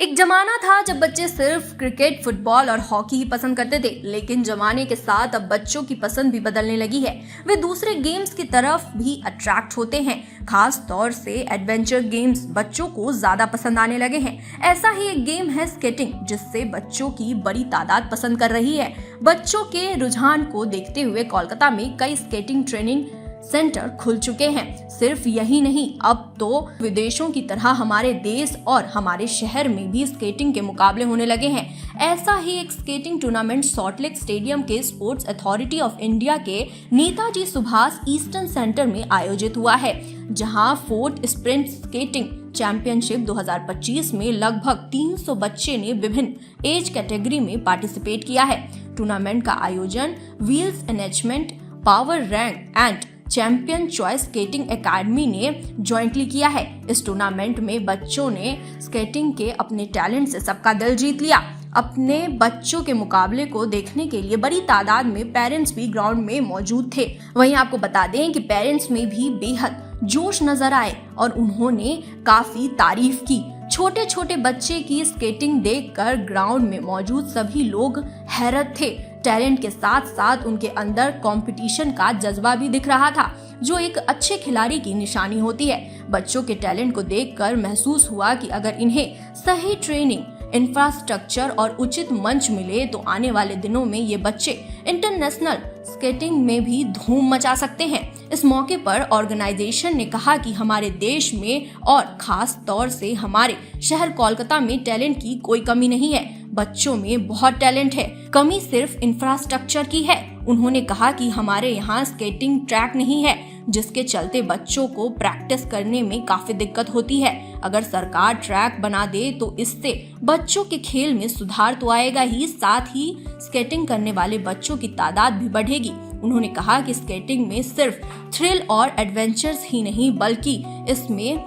एक जमाना था जब बच्चे सिर्फ क्रिकेट, फुटबॉल और हॉकी ही पसंद करते थे, लेकिन जमाने के साथ अब बच्चों की पसंद भी बदलने लगी है। वे दूसरे गेम्स की तरफ भी अट्रैक्ट होते हैं। खास तौर से एडवेंचर गेम्स बच्चों को ज्यादा पसंद आने लगे हैं। ऐसा ही एक गेम है स्केटिंग, जिससे बच्चों की बड़ी तादाद पसंद कर रही है। बच्चों के रुझान को देखते हुए कोलकाता में कई स्केटिंग ट्रेनिंग सेंटर खुल चुके हैं। सिर्फ यही नहीं, अब तो विदेशों की तरह हमारे देश और हमारे शहर में भी स्केटिंग के मुकाबले होने लगे हैं। ऐसा ही एक स्केटिंग टूर्नामेंट सॉल्टलेक स्टेडियम के स्पोर्ट्स अथॉरिटी ऑफ इंडिया के नेताजी सुभाष ईस्टर्न सेंटर में आयोजित हुआ है, जहां फोर्ट स्प्रिंट स्केटिंग चैंपियनशिप 2025 में लगभग 300 बच्चे ने विभिन्न एज कैटेगरी में पार्टिसिपेट किया है। टूर्नामेंट का आयोजन wheels enhancement, power rank and champion choice skating academy ने जॉइंटली किया है। इस टूर्नामेंट में बच्चों ने स्केटिंग के अपने टैलेंट से सबका दिल जीत लिया। अपने बच्चों के मुकाबले को देखने के लिए बड़ी तादाद में पेरेंट्स भी ग्राउंड में मौजूद थे। वहीं आपको बता दें कि पेरेंट्स में भी बेहद जोश नजर आए और उन्होंने काफी तारीफ की। छोटे छोटे बच्चे की स्केटिंग देखकर ग्राउंड में मौजूद सभी लोग हैरत थे। टैलेंट के साथ साथ उनके अंदर कंपटीशन का जज्बा भी दिख रहा था, जो एक अच्छे खिलाड़ी की निशानी होती है। बच्चों के टैलेंट को देखकर महसूस हुआ कि अगर इन्हें सही ट्रेनिंग, इंफ्रास्ट्रक्चर और उचित मंच मिले तो आने वाले दिनों में ये बच्चे इंटरनेशनल स्केटिंग में भी धूम मचा सकते हैं। इस मौके पर ऑर्गेनाइजेशन ने कहा कि हमारे देश में और खास तौर से हमारे शहर कोलकाता में टैलेंट की कोई कमी नहीं है। बच्चों में बहुत टैलेंट है, कमी सिर्फ इंफ्रास्ट्रक्चर की है। उन्होंने कहा कि हमारे यहाँ स्केटिंग ट्रैक नहीं है, जिसके चलते बच्चों को प्रैक्टिस करने में काफी दिक्कत होती है। अगर सरकार ट्रैक बना दे तो इससे बच्चों के खेल में सुधार तो आएगा ही, साथ ही स्केटिंग करने वाले बच्चों की तादाद भी बढ़ेगी। उन्होंने कहा कि स्केटिंग में सिर्फ थ्रिल और एडवेंचर्स ही नहीं, बल्कि इसमें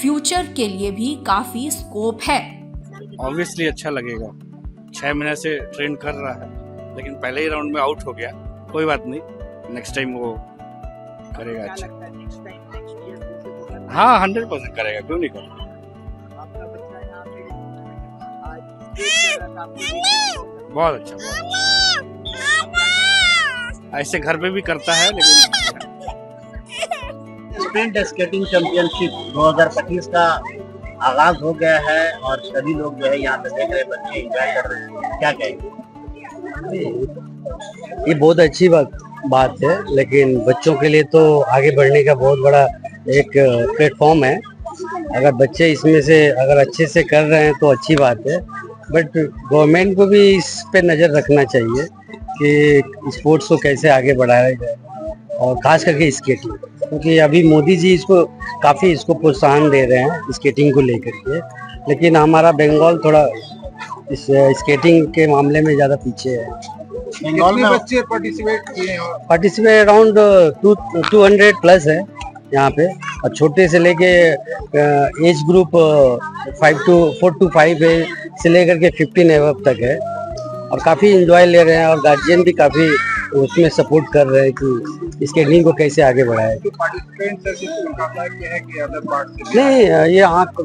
फ्यूचर के लिए भी काफी स्कोप है। ऑब्वियसली अच्छा लगेगा। 6 महीने से ट्रेन कर रहा है, लेकिन पहले ही राउंड में आउट हो गया। कोई बात नहीं, नेक्स्ट टाइम वो करेगा अच्छा। हाँ, 100% करेगा, क्यों नहीं करेगा। बहुत अच्छा, ऐसे घर पे भी करता है। लेकिन स्प्रिंट स्केटिंग चैंपियनशिप 2025 का आगाज हो गया है और सभी लोग जो है यहाँ पे देख रहे हैं, बच्चे एंजॉय कर रहे हैं। क्या कहेंगे? ये बहुत अच्छी बात है, लेकिन बच्चों के लिए तो आगे बढ़ने का बहुत बड़ा एक प्लेटफॉर्म है। अगर बच्चे इसमें से अगर अच्छे से कर रहे हैं तो अच्छी बात है, बट गवर्नमेंट को भी इस पे नज़र रखना चाहिए कि स्पोर्ट्स को कैसे आगे बढ़ाया जाए, और खास करके स्केटिंग, क्योंकि अभी मोदी जी काफ़ी इसको प्रोत्साहन दे रहे हैं स्केटिंग को लेकर के। लेकिन हमारा बंगाल थोड़ा इस स्केटिंग के मामले में ज़्यादा पीछे है। बंगाल में बच्चे पार्टिसिपेट अराउंड 200 प्लस है यहाँ पे, और छोटे से लेके एज ग्रुप 4 to 5 से लेकर के 15 एबव तक है, और काफ़ी एंजॉय ले रहे हैं, और गार्जियन भी काफ़ी उसमें सपोर्ट कर रहे हैं कि स्केटिंग को कैसे आगे बढ़ाए। नहीं, ये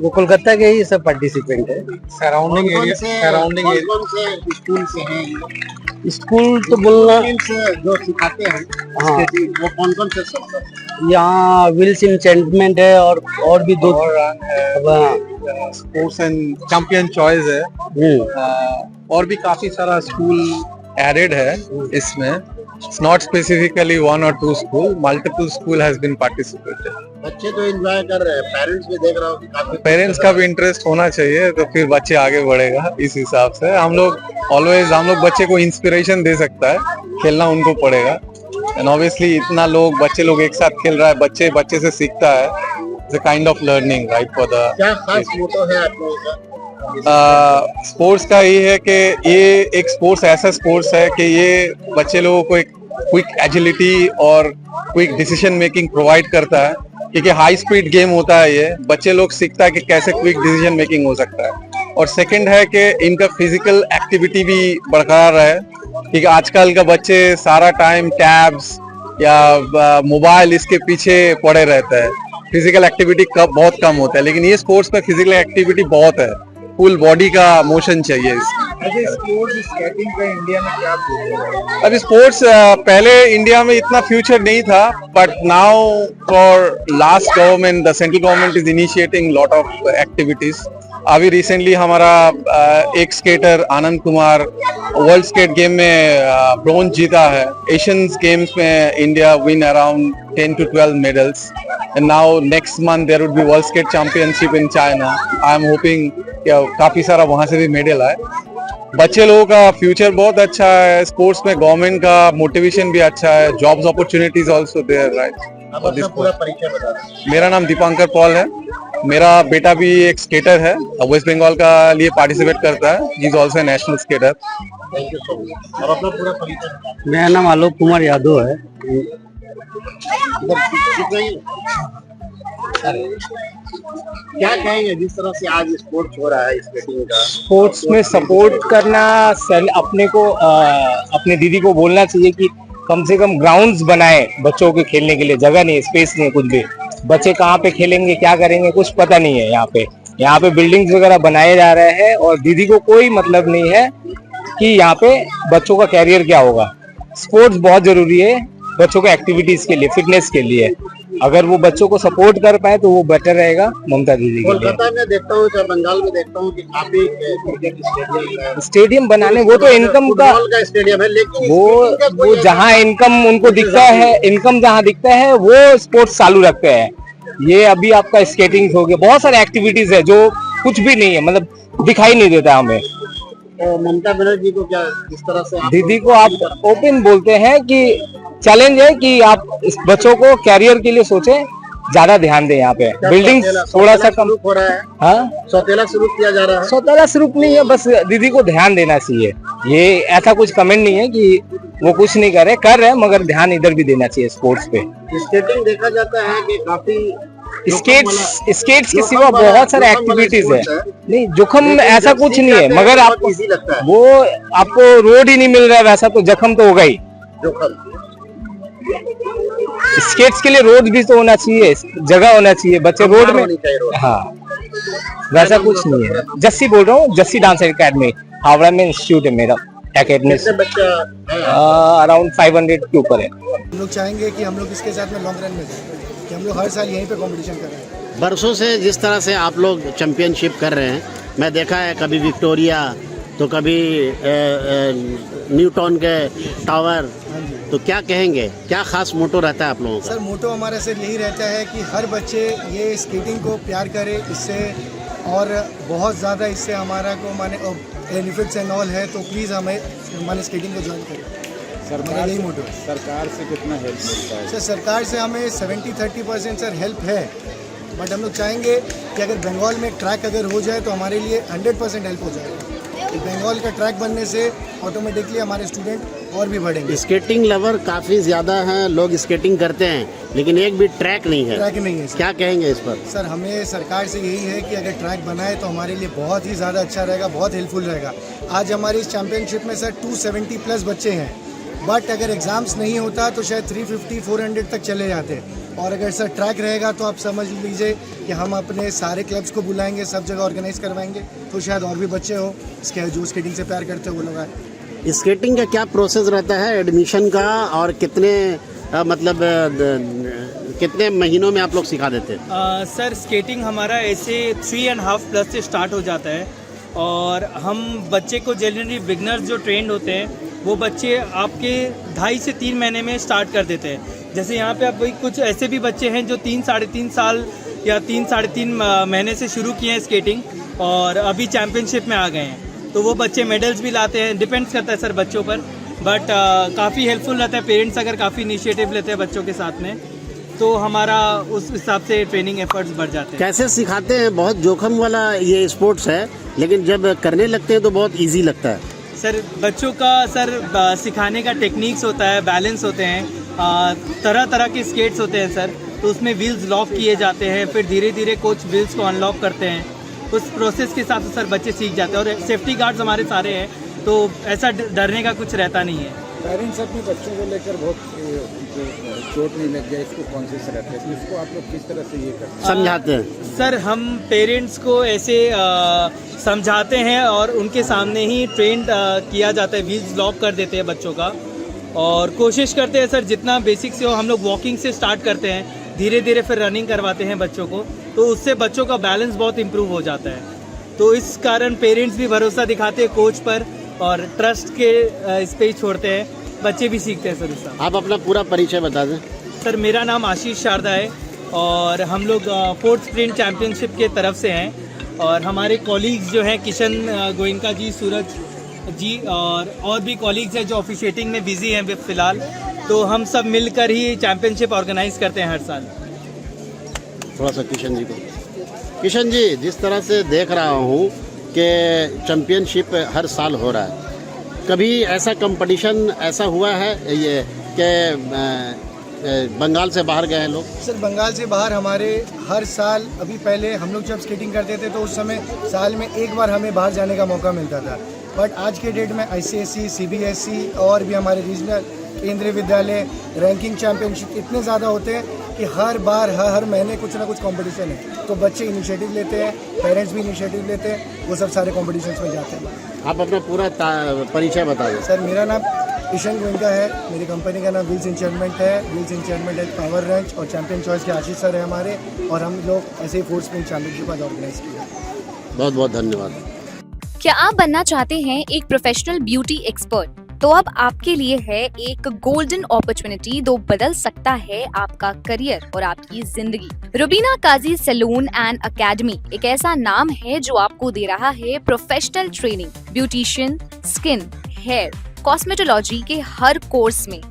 कोलकाता के ही सब पार्टिसिपेंट है। सराउंडिंग स्कूल तो बोलना, जो सिखाते हैं हाँ, वो कौन कौन से सब? यहाँ व्हील्स एनचेंटमेंट है, और भी 2 स्पोर्ट्स एंड चैंपियन चॉइस है, और भी काफी सारा स्कूल एडेड है इसमें। It's not specifically 1 or 2 school, multiple school has been participated. बच्चे तो एंजॉय कर रहे हैं, पेरेंट्स भी देख रहा हूँ कि काफी पेरेंट्स का भी इंटरेस्ट होना चाहिए, तो फिर बच्चे आगे बढ़ेगा। इस हिसाब से हम लोग बच्चे को इंस्पिरेशन दे सकता है, खेलना उनको पड़ेगा। एंड ऑब्वियसली इतना बच्चे लोग एक साथ खेल रहा है, बच्चे से सीखता है। It's a kind of learning, right? For the क्या खास मोटो है आप लोगों का? स्पोर्ट्स का ये है कि ये एक स्पोर्ट्स ऐसा स्पोर्ट्स है कि ये बच्चे लोगों को एक क्विक एजिलिटी और क्विक डिसीजन मेकिंग प्रोवाइड करता है, क्योंकि हाई स्पीड गेम होता है। ये बच्चे लोग सीखता है कि कैसे क्विक डिसीजन मेकिंग हो सकता है। और सेकंड है कि इनका फिजिकल एक्टिविटी भी बरकरार है, क्योंकि आजकल का बच्चे सारा टाइम टैब्स या मोबाइल इसके पीछे पड़े रहता है। फिजिकल एक्टिविटी बहुत कम होता है, लेकिन ये स्पोर्ट्स में फिजिकल एक्टिविटी बहुत है। फुल बॉडी का मोशन चाहिए इसमें। अभी स्पोर्ट्स स्केटिंग का इंडिया में क्या फ्यूचर है? अभी स्पोर्ट्स पहले इंडिया में इतना फ्यूचर नहीं था, but now for last government, the central government is initiating lot of activities. अभी रिसेंटली हमारा एक skater Anand Kumar world skate game में ब्रोंज जीता है। एशियन गेम्स में India win around 10 to 12 medals, and now next month there would be World Skate Championship in China. I am hoping काफी सारा वहां से भी मेडल आए। बच्चे लोगों का फ्यूचर बहुत अच्छा है, स्पोर्ट्स में गवर्नमेंट का मोटिवेशन भी अच्छा है, jobs opportunities also there, right. आप अपना पूरा परिचय बता दें। मेरा नाम दीपांकर पॉल है, मेरा बेटा भी एक स्केटर है, वेस्ट बंगाल का लिए पार्टिसिपेट करता है, he is also a national skater. Thank you so much. और अपना पूरा परिचय। मेरा नाम आलोक कुमार यादव है। क्या कहेंगे जिस तरह से आज स्पोर्ट्स हो रहा है स्केटिंग का? स्पोर्ट्स में सपोर्ट करना, अपने को अपने दीदी को बोलना चाहिए कि कम से कम ग्राउंड्स बनाए बच्चों के खेलने के लिए। जगह नहीं है, स्पेस नहीं है, कुछ भी। बच्चे कहाँ पे खेलेंगे, क्या करेंगे, कुछ पता नहीं है। यहाँ पे बिल्डिंग्स वगैरह बनाए जा रहे हैं और दीदी को कोई मतलब नहीं है कि यहाँ पे बच्चों का कैरियर क्या होगा। स्पोर्ट्स बहुत जरूरी है बच्चों के एक्टिविटीज के लिए, फिटनेस के लिए। अगर वो बच्चों को सपोर्ट कर पाए तो वो बेटर रहेगा ममता दीदी के लिए। कोलकाता में देखता हूँ, चाहे बंगाल में देखता हूँ कि काफी क्रिकेट स्टेडियम बनाने, वो तो इनकम का स्टेडियम है, लेकिन वो जहाँ इनकम उनको दिखता है, इनकम जहाँ दिखता है वो स्पोर्ट्स चालू रखते हैं। ये अभी आपका स्केटिंग हो गया, बहुत सारे एक्टिविटीज है जो कुछ भी नहीं है, मतलब दिखाई नहीं देता हमें। तो ममता बनर्जी को क्या इस तरह से दीदी को आप ओपन बोलते हैं कि चैलेंज है कि आप इस बच्चों को कैरियर के लिए सोचें, ज्यादा ध्यान दें। यहाँ पे बिल्डिंग थोड़ा सा कम हो रहा है, हाँ सौतेला शुरू किया जा रहा है। सौतेला सिर्फ नहीं है, बस दीदी को ध्यान देना चाहिए। ये ऐसा कुछ कमेंट नहीं है कि वो कुछ नहीं कर रहे, मगर ध्यान इधर भी देना चाहिए स्पोर्ट्स पे। स्केटिंग देखा जाता है कि काफी स्केट्स के सिवा बहुत सारे एक्टिविटीज है। नहीं, जोखम ऐसा कुछ नहीं है, मगर आपको इजी लगता है। वो आपको रोड ही नहीं मिल रहा है वैसा, तो जख्म तो होगा ही। स्केट्स के लिए रोड भी तो होना चाहिए, जगह होना चाहिए, बच्चे रोड में। हाँ, वैसा कुछ नहीं है। जस्सी बोल रहा हूँ, जस्सी डांस एकेडमी, हावड़ा में इंस्टीट्यूट है मेरा एकेडमी। अराउंड 500 के ऊपर है। हम लोग चाहेंगे कि हम लोग इसके साथ में लॉन्ग रन में जाएं, कि हम लोग हर साल यहीं पे कंपटीशन कर रहे हैं। बरसों से जिस तरह से आप लोग चैंपियनशिप कर रहे हैं, मैं देखा है कभी विक्टोरिया तो कभी न्यूटन के टावर, तो क्या कहेंगे, क्या खास मोटो रहता है आप लोगों का? सर, मोटो हमारा सर यही रहता है कि हर बच्चे ये स्केटिंग को प्यार करे, इससे और बहुत ज़्यादा इससे हमारा को माने बेनिफिट्स एंड ऑल है, तो प्लीज़ हमें माने स्केटिंग को ज्वाइन करें। सरकार यही मोटो है। सरकार से कितना हेल्प मिलता है? सर, सरकार से हमें 70-30% सर हेल्प है, बट हम लोग चाहेंगे कि अगर बंगाल में ट्रैक अगर हो जाए तो हमारे लिए 100% हेल्प हो जाएगा। बंगाल का ट्रैक बनने से ऑटोमेटिकली हमारे स्टूडेंट और भी बढ़ेंगे। स्केटिंग लवर काफ़ी ज़्यादा हैं, लोग स्केटिंग करते हैं, लेकिन एक भी ट्रैक नहीं है। ट्रैक नहीं है सर। क्या कहेंगे इस पर? सर, हमें सरकार से यही है कि अगर ट्रैक बनाए तो हमारे लिए बहुत ही ज़्यादा अच्छा रहेगा, बहुत हेल्पफुल रहेगा। आज हमारी इस चैम्पियनशिप में सर 270+ बच्चे हैं, बट अगर एग्ज़ाम्स नहीं होता तो शायद 350-400 तक चले जाते। और अगर सर ट्रैक रहेगा तो आप समझ लीजिए कि हम अपने सारे क्लब्स को बुलाएंगे, सब जगह ऑर्गेनाइज करवाएंगे, तो शायद और भी बच्चे हो जो स्केटिंग से प्यार करते हो वो लोग आए। स्केटिंग का क्या प्रोसेस रहता है एडमिशन का, और कितने कितने महीनों में आप लोग सिखा देते हैं? सर, स्केटिंग हमारा ऐसे 3.5+ से स्टार्ट हो जाता है, और हम बच्चे को जनरली बिगनर्स जो ट्रेंड होते हैं वो बच्चे आपके 2.5 से 3 महीने में स्टार्ट कर देते हैं। जैसे यहाँ पे आप कुछ ऐसे भी बच्चे हैं जो 3-3.5 साल या 3-3.5 महीने से शुरू किए हैं स्केटिंग, और अभी चैम्पियनशिप में आ गए हैं, तो वो बच्चे मेडल्स भी लाते हैं। डिपेंड्स करता है सर बच्चों पर, बट काफ़ी हेल्पफुल रहता है। पेरेंट्स अगर काफ़ी इनिशिएटिव लेते हैं बच्चों के साथ में, तो हमारा उस हिसाब से ट्रेनिंग एफर्ट्स बढ़ जाते हैं। कैसे सिखाते हैं? बहुत जोखम वाला ये स्पोर्ट्स है, लेकिन जब करने लगते हैं तो बहुत ईजी लगता है। सर, बच्चों का सिखाने का टेक्निक्स होता है, बैलेंस होते हैं, तरह तरह के स्केट्स होते हैं सर, तो उसमें व्हील्स लॉक किए जाते हैं, फिर धीरे धीरे कोच व्हील्स को अनलॉक करते हैं। उस प्रोसेस के साथ सर बच्चे सीख जाते हैं, और सेफ्टी गार्ड्स हमारे सारे हैं, तो ऐसा डरने का कुछ रहता नहीं है। पेरेंट्स अपने बच्चों को लेकर बहुत चोट नहीं लग जाए इसको कॉन्शियस रहते हैं, तो इसको आप लोग किस तरह से ये करते हैं? समझाते हैं? सर हम पेरेंट्स को ऐसे समझाते हैं और उनके सामने ही ट्रेंड किया जाता है, व्हील्स लॉक कर देते हैं बच्चों का, और कोशिश करते हैं सर जितना बेसिक से हो हम लोग वॉकिंग से स्टार्ट करते हैं, धीरे धीरे फिर रनिंग करवाते हैं बच्चों को, तो उससे बच्चों का बैलेंस बहुत इम्प्रूव हो जाता है। तो इस कारण पेरेंट्स भी भरोसा दिखाते हैं कोच पर और ट्रस्ट के इस पे ही छोड़ते हैं, बच्चे भी सीखते हैं सर उसका। आप अपना पूरा परिचय बता दें। सर मेरा नाम आशीष शारदा है और हम लोग 4th स्प्रिंट चैम्पियनशिप के तरफ से हैं, और हमारे कॉलीग्स जो हैं किशन गोयनका जी, सूरज जी और भी कॉलीग्स हैं जो ऑफिशिएटिंग में बिजी हैं फ़िलहाल, तो हम सब मिलकर ही चैम्पियनशिप ऑर्गेनाइज करते हैं हर साल। थोड़ा सा किशन जी को। किशन जी, जिस तरह से देख रहा हूँ कि चैम्पियनशिप हर साल हो रहा है, कभी ऐसा कंपटीशन ऐसा हुआ है ये कि बंगाल से बाहर गए हैं लोग? सर बंगाल से बाहर हमारे हर साल, अभी पहले हम लोग जब स्केटिंग करते थे तो उस समय साल में एक बार हमें बाहर जाने का मौका मिलता था, बट आज के डेट में ICSE, CBSE और भी हमारे रीजनल केंद्रीय विद्यालय रैंकिंग चैम्पियनशिप इतने ज़्यादा होते हैं कि हर बार हर महीने कुछ ना कुछ कंपटीशन है, तो बच्चे इनिशिएटिव लेते हैं, पेरेंट्स भी इनिशिएटिव लेते हैं, वो सब सारे कॉम्पिटिशन्स में जाते हैं। आप अपना पूरा परिचय बता दें। सर मेरा नाम किशन गोयनका है, मेरी कंपनी का नाम व्हील्स इंचेंटमेंट है। व्हील्स इंचेंटमेंट है पावर रेंच और चैंपियन चॉइस के आशीष सर है हमारे, और हम लोग ऐसे ही 4th स्प्रिंट चैंपियनशिप आज ऑर्गेनाइज किया। बहुत बहुत धन्यवाद। क्या आप बनना चाहते हैं एक प्रोफेशनल ब्यूटी एक्सपर्ट? तो अब आपके लिए है एक गोल्डन अपॉर्चुनिटी जो बदल सकता है आपका करियर और आपकी जिंदगी। Rubina Kazi salon and academy एक ऐसा नाम है जो आपको दे रहा है professional training, beautician, skin, hair, cosmetology के हर कोर्स में।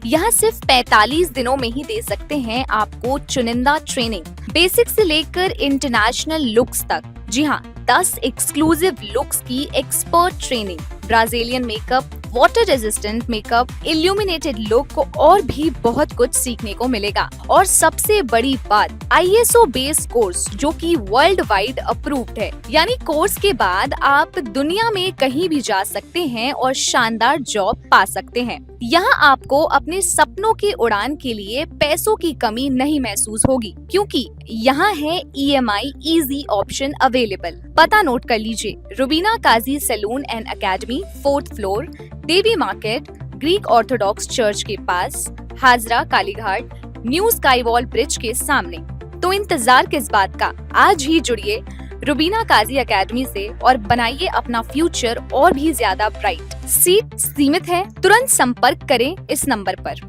यहाँ सिर्फ 45 दिनों में ही दे सकते हैं आपको चुनिंदा ट्रेनिंग, बेसिक से लेकर इंटरनेशनल लुक्स तक। जी हाँ, 10 एक्सक्लूसिव लुक्स की expert training, Brazilian makeup, water resistant makeup, illuminated look और भी बहुत कुछ सीखने को मिलेगा। और सबसे बड़ी बात, ISO बेस्ड कोर्स जो कि वर्ल्ड वाइड अप्रूव्ड है, यानी कोर्स के बाद आप दुनिया में कहीं भी जा सकते हैं और शानदार जॉब पा सकते हैं। यहाँ आपको अपने सपनों की उड़ान के लिए पैसों की कमी नहीं महसूस होगी, क्योंकि यहाँ है EMI इजी ऑप्शन अवेलेबल। पता नोट कर लीजिए, Rubina Kazi salon and academy, 4th floor, Devi market, Greek Orthodox church के पास, Hazra Kalighat, new sky wall bridge के सामने। तो इंतजार किस बात का, आज ही जुड़िए रुबीना काजी एकेडमी से और बनाइए अपना फ्यूचर और भी ज्यादा ब्राइट। सीट सीमित है, तुरंत संपर्क करें इस नंबर पर।